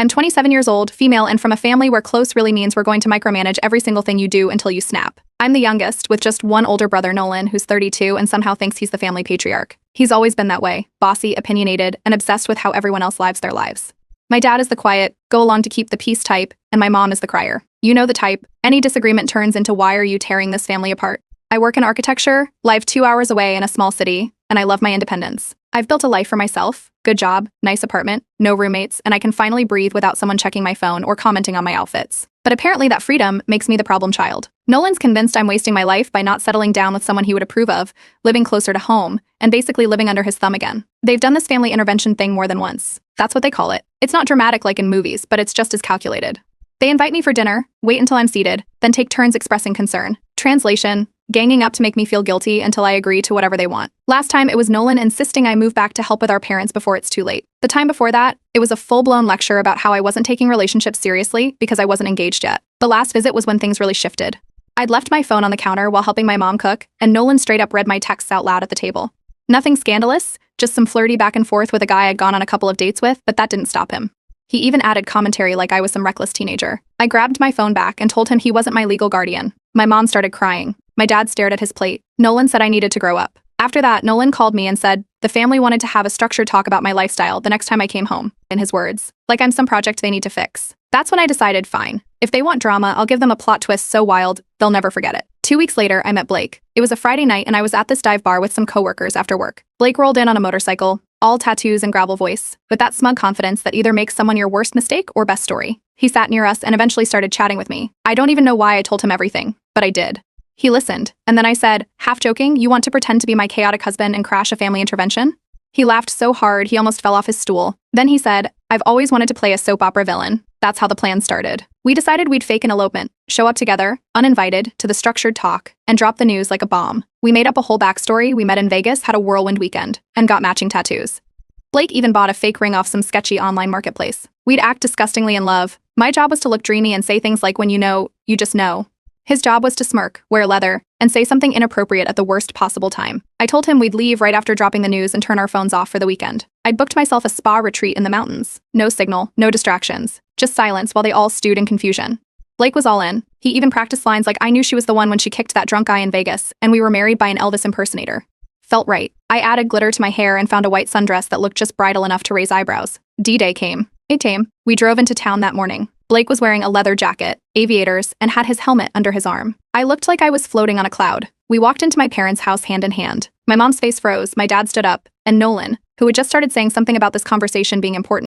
I'm 27 years old, female, and from a family where close really means we're going to micromanage every single thing you do until you snap. I'm the youngest, with just one older brother, Nolan, who's 32 and somehow thinks he's the family patriarch. He's always been that way, bossy, opinionated, and obsessed with how everyone else lives their lives. My dad is the quiet, go along to keep the peace type, and my mom is the crier. You know the type. Any disagreement turns into why are you tearing this family apart? I work in architecture, live 2 hours away in a small city, and I love my independence. I've built a life for myself, good job, nice apartment, no roommates, and I can finally breathe without someone checking my phone or commenting on my outfits. But apparently that freedom makes me the problem child. Nolan's convinced I'm wasting my life by not settling down with someone he would approve of, living closer to home, and basically living under his thumb again. They've done this family intervention thing more than once. That's what they call it. It's not dramatic like in movies, but it's just as calculated. They invite me for dinner, wait until I'm seated, then take turns expressing concern. Translation: ganging up to make me feel guilty until I agree to whatever they want. Last time, it was Nolan insisting I move back to help with our parents before it's too late. The time before that, it was a full-blown lecture about how I wasn't taking relationships seriously because I wasn't engaged yet. The last visit was when things really shifted. I'd left my phone on the counter while helping my mom cook, and Nolan straight up read my texts out loud at the table. Nothing scandalous, just some flirty back and forth with a guy I'd gone on a couple of dates with, but that didn't stop him. He even added commentary like I was some reckless teenager. I grabbed my phone back and told him he wasn't my legal guardian. My mom started crying. My dad stared at his plate. Nolan said I needed to grow up. After that, Nolan called me and said the family wanted to have a structured talk about my lifestyle the next time I came home, in his words, like I'm some project they need to fix. That's when I decided, fine. If they want drama, I'll give them a plot twist so wild, they'll never forget it. 2 weeks later, I met Blake. It was a Friday night and I was at this dive bar with some coworkers after work. Blake rolled in on a motorcycle, all tattoos and gravel voice, with that smug confidence that either makes someone your worst mistake or best story. He sat near us and eventually started chatting with me. I don't even know why I told him everything, but I did. He listened, and then I said, half joking, you want to pretend to be my chaotic husband and crash a family intervention? He laughed so hard he almost fell off his stool. Then he said, I've always wanted to play a soap opera villain. That's how the plan started. We decided we'd fake an elopement, show up together, uninvited, to the structured talk, and drop the news like a bomb. We made up a whole backstory, we met in Vegas, had a whirlwind weekend, and got matching tattoos. Blake even bought a fake ring off some sketchy online marketplace. We'd act disgustingly in love. My job was to look dreamy and say things like when you know, you just know. His job was to smirk, wear leather, and say something inappropriate at the worst possible time. I told him we'd leave right after dropping the news and turn our phones off for the weekend. I'd booked myself a spa retreat in the mountains. No signal, no distractions, just silence while they all stewed in confusion. Blake was all in. He even practiced lines like I knew she was the one when she kicked that drunk guy in Vegas, and we were married by an Elvis impersonator. Felt right. I added glitter to my hair and found a white sundress that looked just bridal enough to raise eyebrows. D-Day came. It came. We drove into town that morning. Blake was wearing a leather jacket, aviators, and had his helmet under his arm. I looked like I was floating on a cloud. We walked into my parents' house hand in hand. My mom's face froze, my dad stood up, and Nolan, who had just started saying something about this conversation being important,